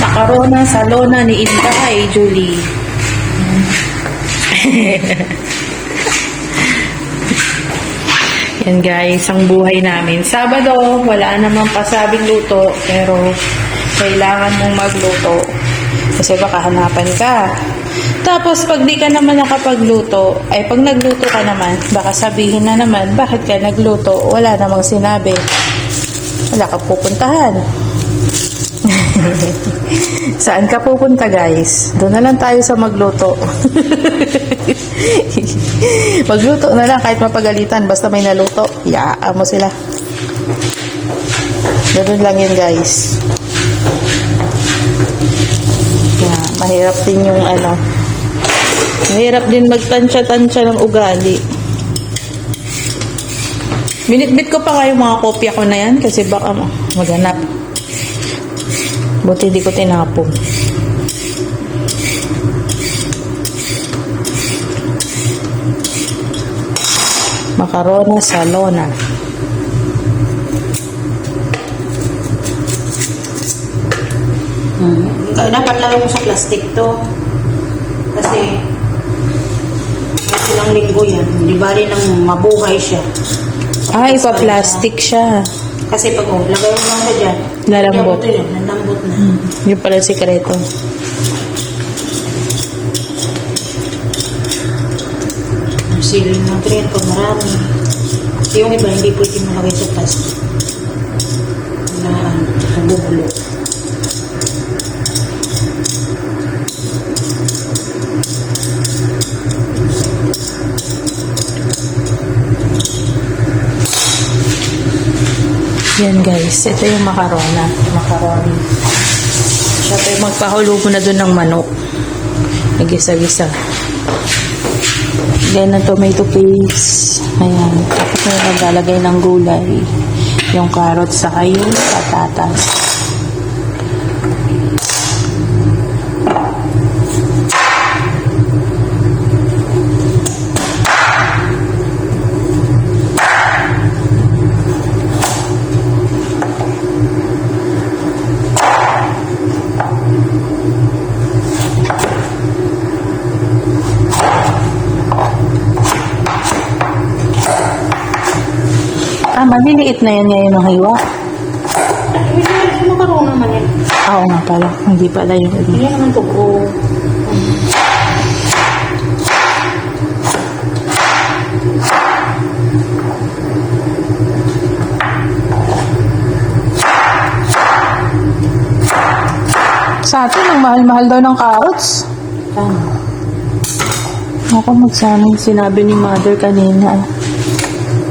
Makarona sa lona ni Inday, Julie. Yan guys, ang buhay namin. Sabado, wala namang pasabing luto, pero kailangan mong magluto. Kasi baka hanapan ka. Tapos, pag di ka naman nakapagluto, ay pag nagluto ka naman, baka sabihin na naman, bakit ka nagluto? Wala namang sinabi. Wala ka pupuntahan. Saan ka pupunta guys? Doon na lang tayo sa magluto. Magluto na lang kahit mapagalitan, basta may naluto, iaan mo sila. Ganun lang yun guys. Yeah, mahirap din yung mahirap din magtansya-tansya ng ugali. Binitbit ko pa nga yung mga kopya ko na yan kasi baka maghanap. Buti di ko tinapon. Makarona sa lona. Dapat lagay mo sa plastic to. Kasi ilang linggo yan. Di ba rin nang mabuhay siya. Ay, ipa-plastic siya. Kasi pag lagay mo lang siya dyan. Lalambot. Nalambot na. Yun pala ang sikreto. Siling natin yan pag marami. Yung iba hindi pwede malagay sa plastic. Na nabubulo. Yan guys, ito yung macarona. Macaroni. Siya tayo magpahulo mo na dun ng manok. Nagisa-gisa. Ganyan ng tomato paste. Ayan. Tapos may naglalagay ng gulay. Yung carrots saka yung patatas. Maliliit na yan ngayon ng hiwa. May makarong naman yan. Oo nga pala. Hindi pala yung Hindi naman ito po. sa atin, ang mahal-mahal daw ng carrots. Ako magsanang sinabi ni mother kanina.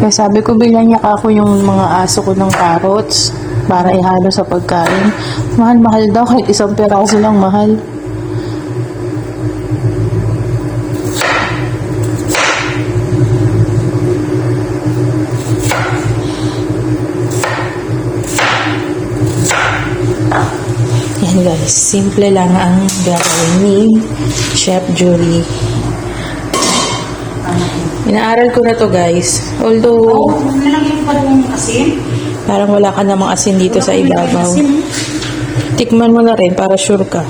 Kaya sabi ko, bilhan niya ako yung mga aso ko ng carrots para ihalo sa pagkain. Mahal-mahal daw, kahit isang peraso lang mahal. Yan guys, simple lang ang gagawin ni Chef Julie. Inaaral ko na to guys. Although, nalagyan pa rin yung asin. parang wala ka namang asin dito sa ibabaw. Tikman mo na rin para sure ka.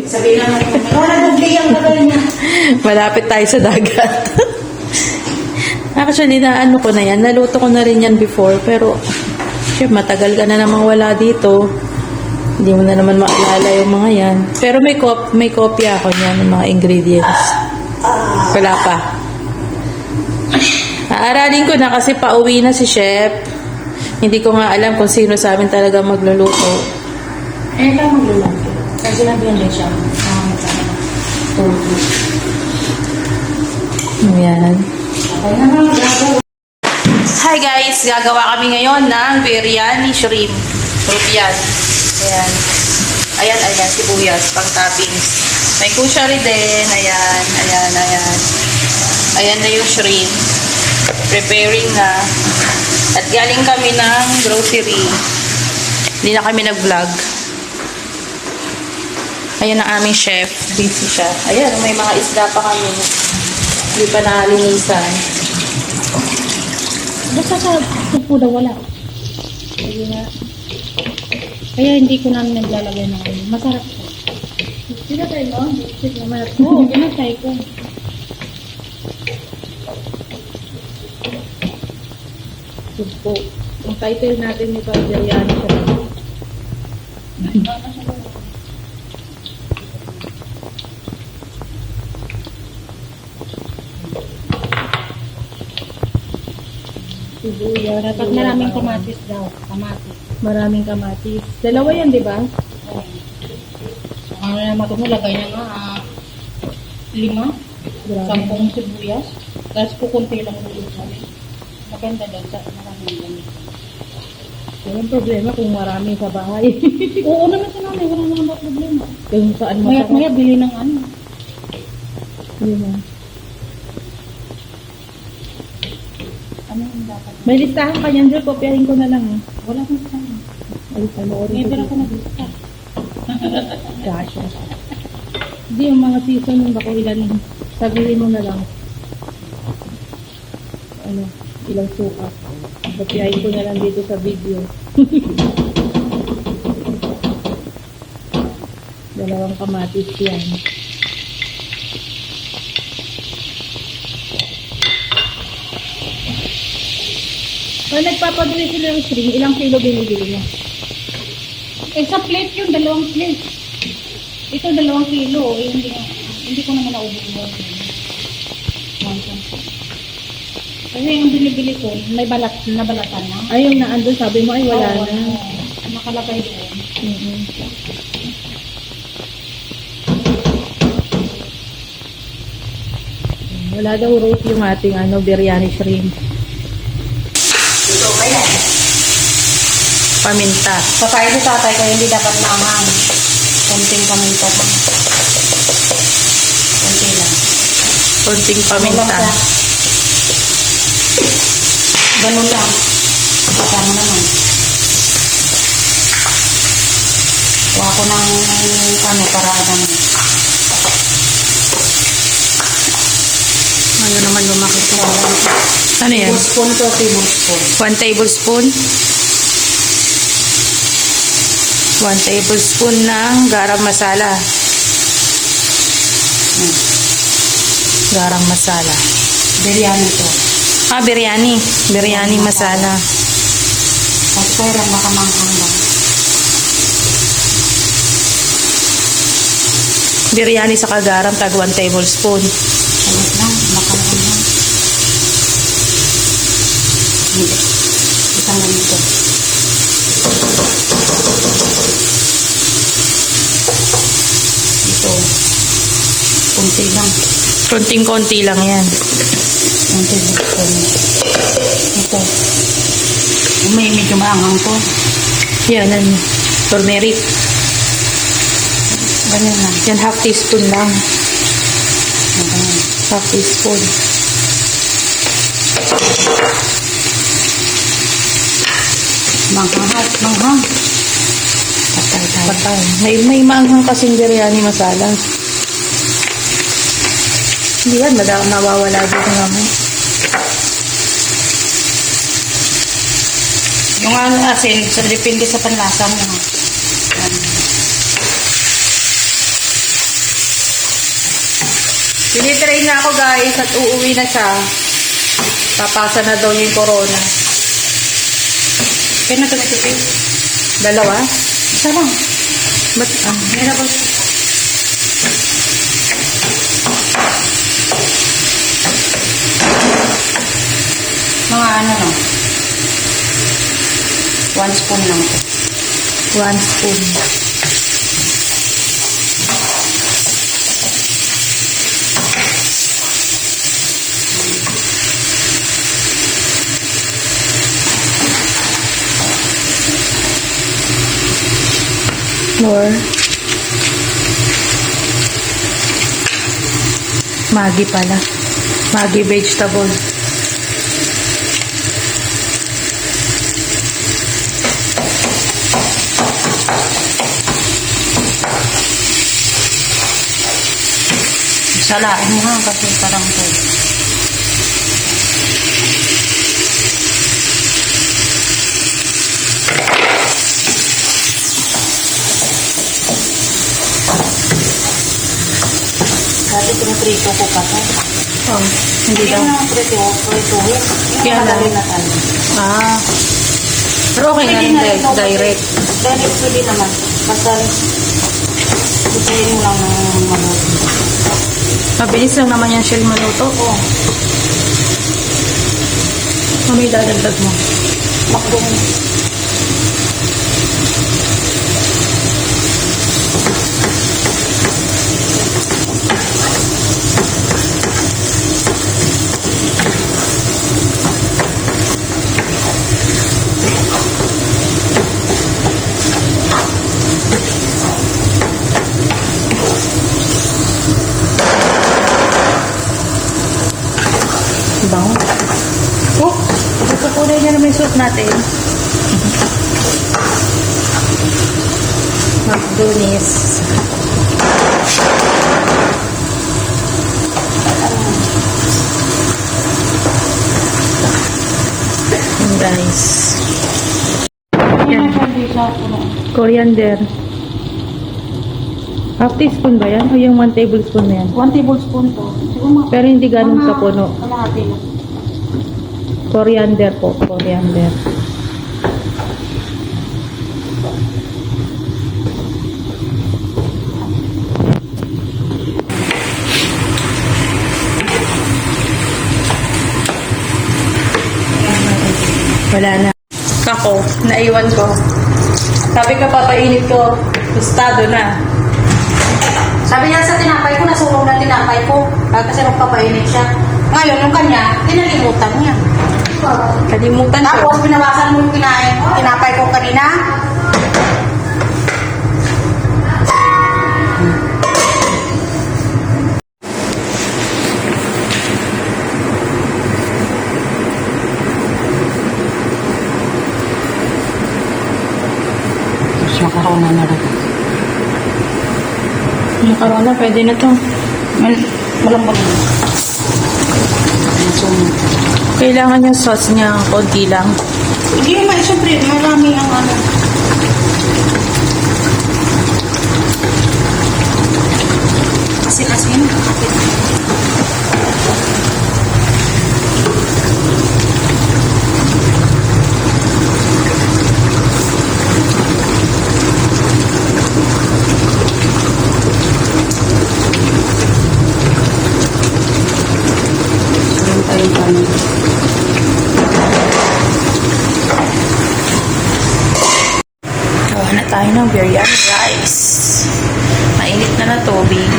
Sabihin lang natin, wala dubli ang gagawin niya. Malapit tayo sa dagat. Actually, naano ko na yan. Naluto ko na rin yan before. Pero, chef, matagal ka na namang wala dito. Hindi mo na naman maalala yung mga yan. Pero may kopya ako niyan ng mga ingredients. Wala pa. Aaralin ko na kasi pauwi na si chef. Hindi ko nga alam kung sino sa amin talaga magluluto. Eh, ikaw magluluto. Kasi sinabihan din siya. Ayan. Okay na mga gagawin. Hi guys! Gagawa kami ngayon ng biryani shrimp. Rupian. Ayan. Ayan, sibuyas, pang toppings. May kushari din. Ayan. Ayan na yung shrimp. Preparing na. At galing kami ng grocery. Hindi na kami nag-vlog. Ayan ang aming chef. Busy siya. Ayan, may mga isda pa kami. Hindi pa nalinisan. Basta sa pupuda wala. Sige na. Kaya hindi ko namin naglalagay ng ano. Masarap po. Pinatay mo? Sige naman ako. Oo, pinatay ko. Good po. Ang title natin nito ay biryani shrimp. Sibuyas. Dapat maraming kamatis daw. Kamatis. Maraming kamatis. Dalawa yan, di ba? Ano naman ito mo, lagay na nga 5, Grabe. 10 sibuyas. Tapos kukunti lang ulit namin. Maganda daw sa maraming gamit. Walang problema kung marami sa bahay. Oo naman sa namin, wala naman daw problema. Kung saan Mayat maya, bili ng ano. Yun na. Ano yung dapat? May listahan ka niyan, Jel. Kopyahin ko na lang. Eh. Wala kang sa ano. Ay, panoorin May ko. pera dito. ko na gusto. Gosh. Hindi, yung mga season ng bako ilan. Sabihin mo na lang. Ano, ilang suka. Kopyahin ko na lang dito sa video. Dalawang kamatis yan. Kung nagpapadali sila ng string, ilang kilo binibili mo? Eh, sa plate yun, 2 plate. Ito, 2 kilo. Eh, hindi ko naman naubos yun. Kasi yung binibili ko, may nabalatan na. Ay, yung naandun, sabi mo, ay wala Oo, na. nakalagay doon. Mm-hmm. Wala daw roast yung ating biryani shrimp. Ito ba yan? Paminta. Sa tayo sa tatay ko, hindi dapat maanghang. Konting paminta pa. Konti lang. Konting paminta. Ganun lang. Kasama naman. Kuha ko ng paraan naman. Ayaw naman lumaki ito. Ano yan? Tablespoon to, tablespoon. 1 tablespoon. 1 tablespoon ng garam masala. Garam masala. Biryani to. Biryani. Biryani masala. Kasi kaya lang baka manghang lang. Biryani sa kagaram, tag 1 tablespoon. Salit lang, baka manghang. Hindi. Isang ganito. Ito. Kunti lang. Konting-konti lang yan. Kunti lang. Ito. May medyo maanghang to. Yan, turmeric. Ganyan lang. Yan, half teaspoon lang. Ganyan. Half teaspoon. Manghang. Manghang. Patay tayo. Patay. May maanghang kasing biryani masala. Hindi yan, mawawala dito nga mo. Yung ano asin, so depende sa panlasa mo. Tinitrain na ako guys at uuwi na siya. Papasa na daw yung corona. Kaya na tumitipid. 2? Isa lang. Ba't? Meron ba? Mga ano no? 1 spoon lang ito. 1 spoon. More. Maggi pala. Maggi vegetable. Salain mo ha kasi parang ito. prito ko pa to. Oh, hindi Hindi daw. na prituhin. Kaya Yung lang. nakalagay na tayo. Ah. Pero okay na Pwede rin na rin daw, direct. Direct pwede naman. Basta gustuin mo lang ng maluto. Mabilis lang naman yan shell maluto. Oo. May dadagdag mo. Makbong. Bango. Oh, pagkakulay niya naman yung soup natin. Magdunis. Yan guys. Yan. Sa puno. Coriander. Half teaspoon ba yan? O yung 1 tablespoon na yan? 1 tablespoon to. Siguro mga Pero hindi ganun kapuno. kalahati lang. Coriander po. Coriander. Wala na. Kako, naiwan ko. Sabi ka papainit ko, gustado na. Sabi niya sa tinapay ko, nasunog na tinapay ko. Kasi magpapainit siya. Ngayon, yung kanya, tinalimutan niya. Kalimutan ko. Tapos, binawasan mo yung tinapay ko kanina. Tapos, makaroon na rin. Makarona, pwede na to. Malambot na. Kailangan yung sauce niya, konti lang. Hindi naman, siyempre, marami ang ano. Asin-asin. Ayan tayo paano. Gawa na tayo ng biryani rice. Mainit na na tubig.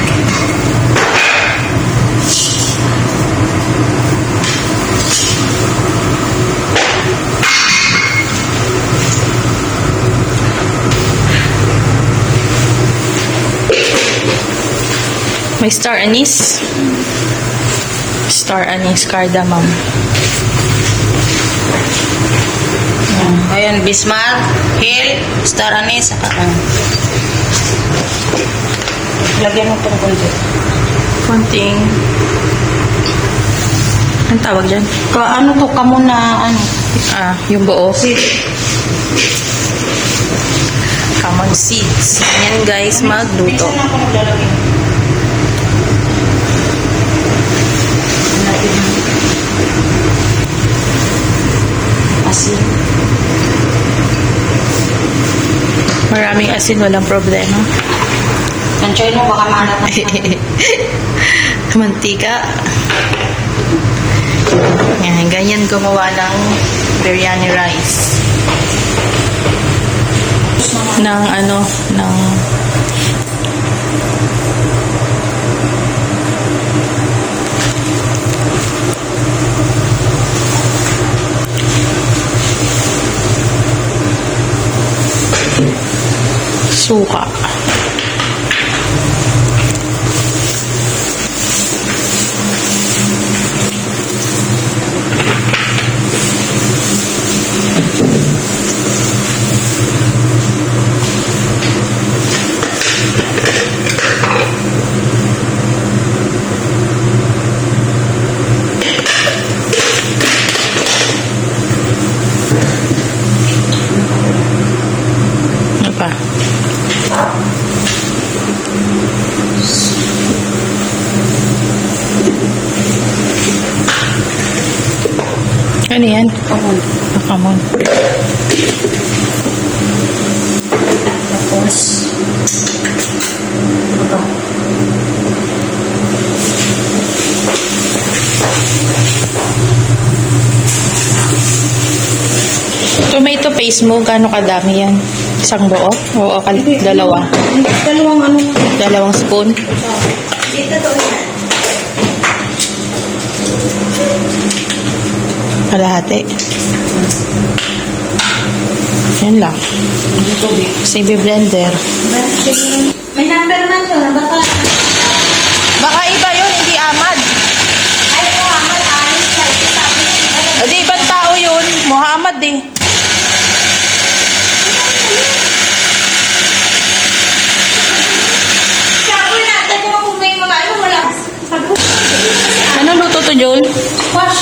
May star anise. Star anise cardamom. Ayan, Bismarck, Hill, Star Anise, saka lagyan mo itong konti. Konting... Anong tawag dyan? Ano to, kamo na, ano? Ah, yung buo. Common seeds. Yan guys, magluto. Minsan ako naglalagay. Asin. Maraming asin, walang problema. Tansyain mo, baka maalat ang Mantika. Yan, ganyan gumawa ng biryani rice. Ng ano, ng suka. Ano pa? Makamon. Makamon. Tapos, ito. Tomato paste mo, gaano kadami yan? Isang buo? Oo, dalawa. Dalawang ano. Dalawang spoon. Dito to yan. Kalahati. Yan lang. Tubig. Kasi blender. May number man yun. Baka, Baka iba yun, hindi Ahmad. ay, Muhammad, alis na. Sabi niya, Hindi, ibang tao yun. Muhammad eh. sabi na, dati mo kung may mga ano, wala. Sabi ko, Ano luto to, Joel? wash.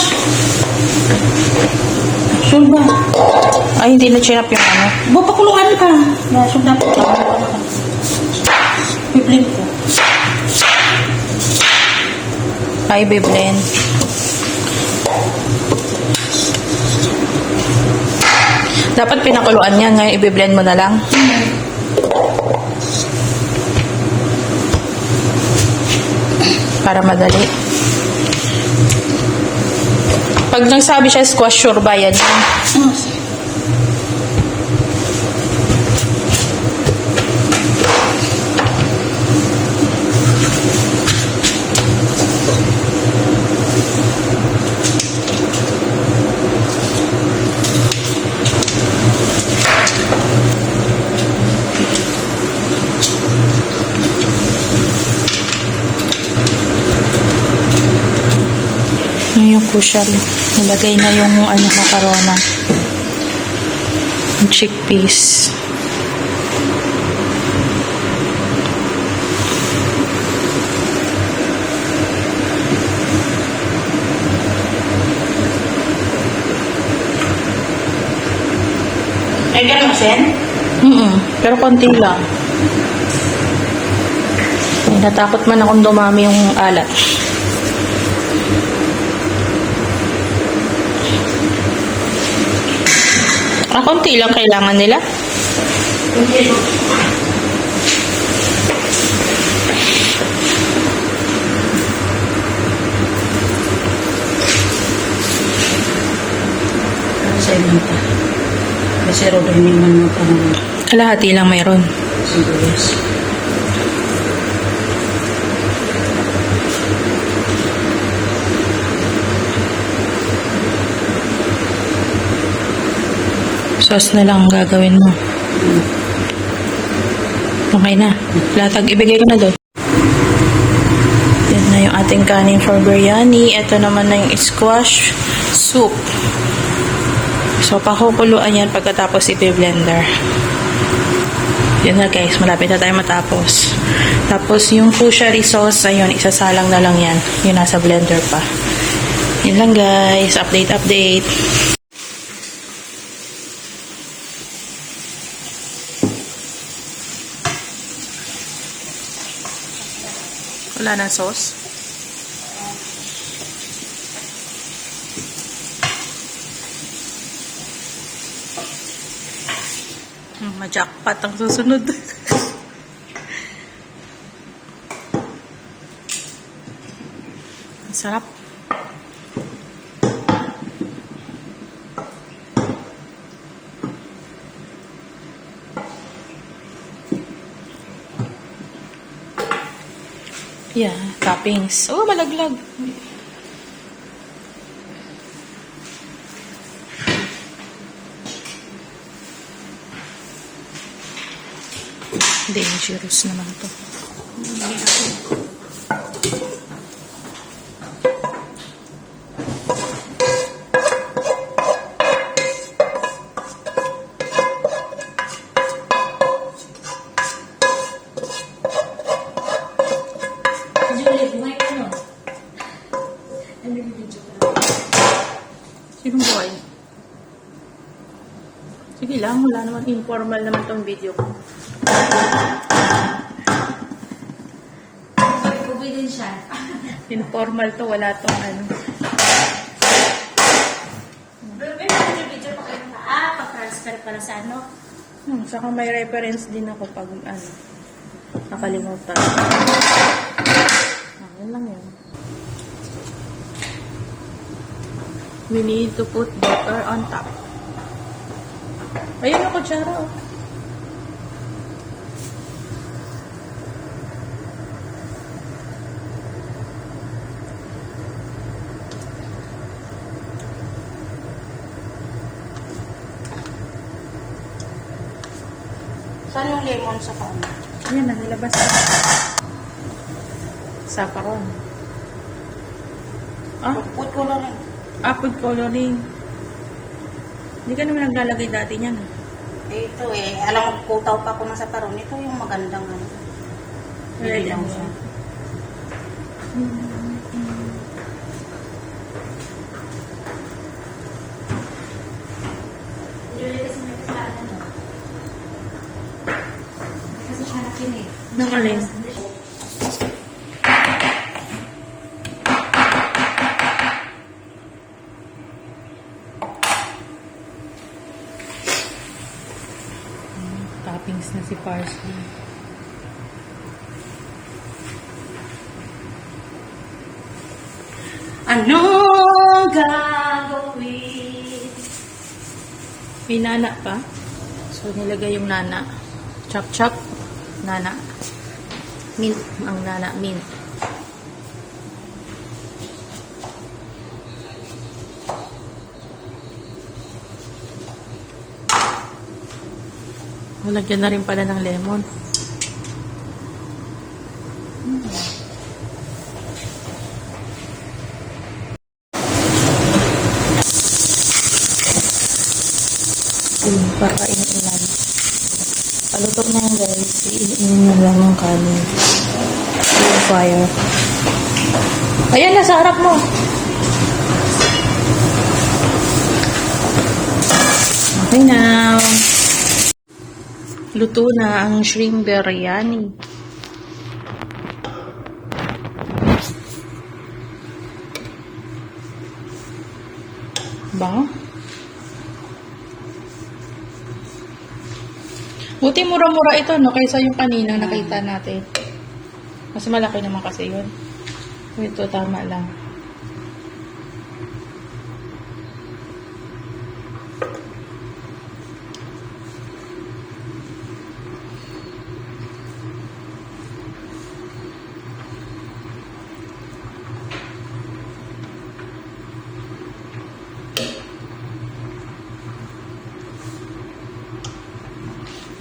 Sure ba? Ay, hindi na chinap yung ano. Bapakuluan ka. Nasog na po. Pipling ko. Ay, blend. Dapat pinakuluan yan. Ngayon, i-blend mo na lang. Para madali. Pag nagsabi siya squash, sure ba yan? Yung crucial. Nilagay na yung ano, macarona. Yung chickpeas. Ay, ganun masin? Pero konti lang. Ay, natakot man akong dumami yung alat. Konti lang kailangan nila. Sa ilang pa. Kasi rodo hindi man mo pa naman. Kalahati lang mayroon. Sibuyas. Sauce na lang ang gagawin mo. Okay na. Latag, ibigay ko na doon. Yan na yung ating kanin for biryani. Ito naman na yung squash soup. So, pakukuluan yan pagkatapos i-blender. Yan na guys, malapit na tayo matapos. Tapos yung fushari sauce, ayun, isasalang na lang yan. Yung nasa blender pa. Yun lang guys, update. Wala ng sauce. Ma-jackpot ang susunod. Ang sarap. Yeah, toppings. Oh, malaglag. Dangerous naman to. Sinong boy? Sige lang, wala naman. Informal naman tong video ko. Din siya. Informal to, wala tong ano. Pero transfer pala sa ano. Saka may reference din ako pag nakalimutan. Yan lang yun. We need to put butter on top. Ayun ang kutsara, oh. Saan yung lemon sa paano? Ayan na, nilabas na. Sa paron. Ah, Food coloring. food coloring. Hindi ka naman naglalagay dati niyan. Ito alam mo, putaw pa ako ng saparon. Ito yung magandang ano. Red Bibilang and siya. Kasi siya nakinig. Nakalin. Toppings na si parsley. Ano gagawin? May nana pa. So, nilagay yung nana. Chop, chop. Nana. Mint. Ang nana, mint. Lagyan na rin pala ng lemon. Para iniinan. Palutok na yan guys. Iininan na lang ng kanin. Yung fire. Ayan na sa harap mo. Okay now. Luto na ang shrimp biryani. Bango. Buti mura-mura ito, no? Kaysa yung kanina nakita natin. Mas malaki naman kasi yun. Ito, tama lang.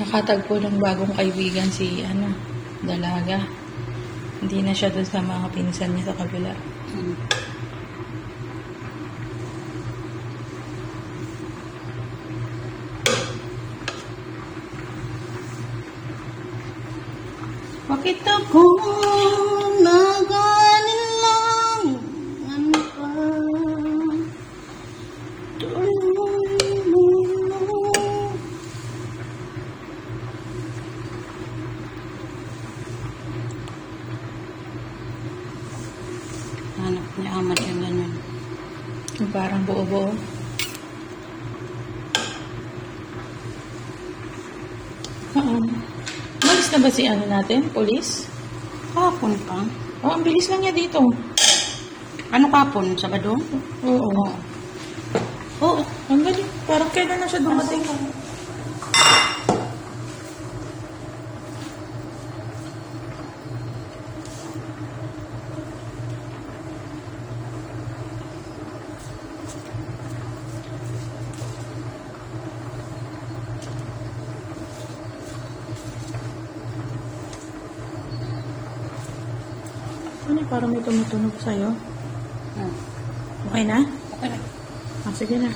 Nakatagpo ng bagong kaibigan si, Dalaga. Hindi na siya doon sa mga pinsan niya sa kabila. Bakit ako naganin lang? Ano pa? Tuloy mo. Hanap niya amat yung ganun. Yung parang buo-buo. Malis na ba si natin? Police? Kapon pa? Oh, ang bilis lang niya dito. Ano kapon? Sabado? Oo. Oo. Ang galing. Parang kailan na siya dumating. Ano, parang may tumutunog sa'yo. Okay na? Okay na. Sige na.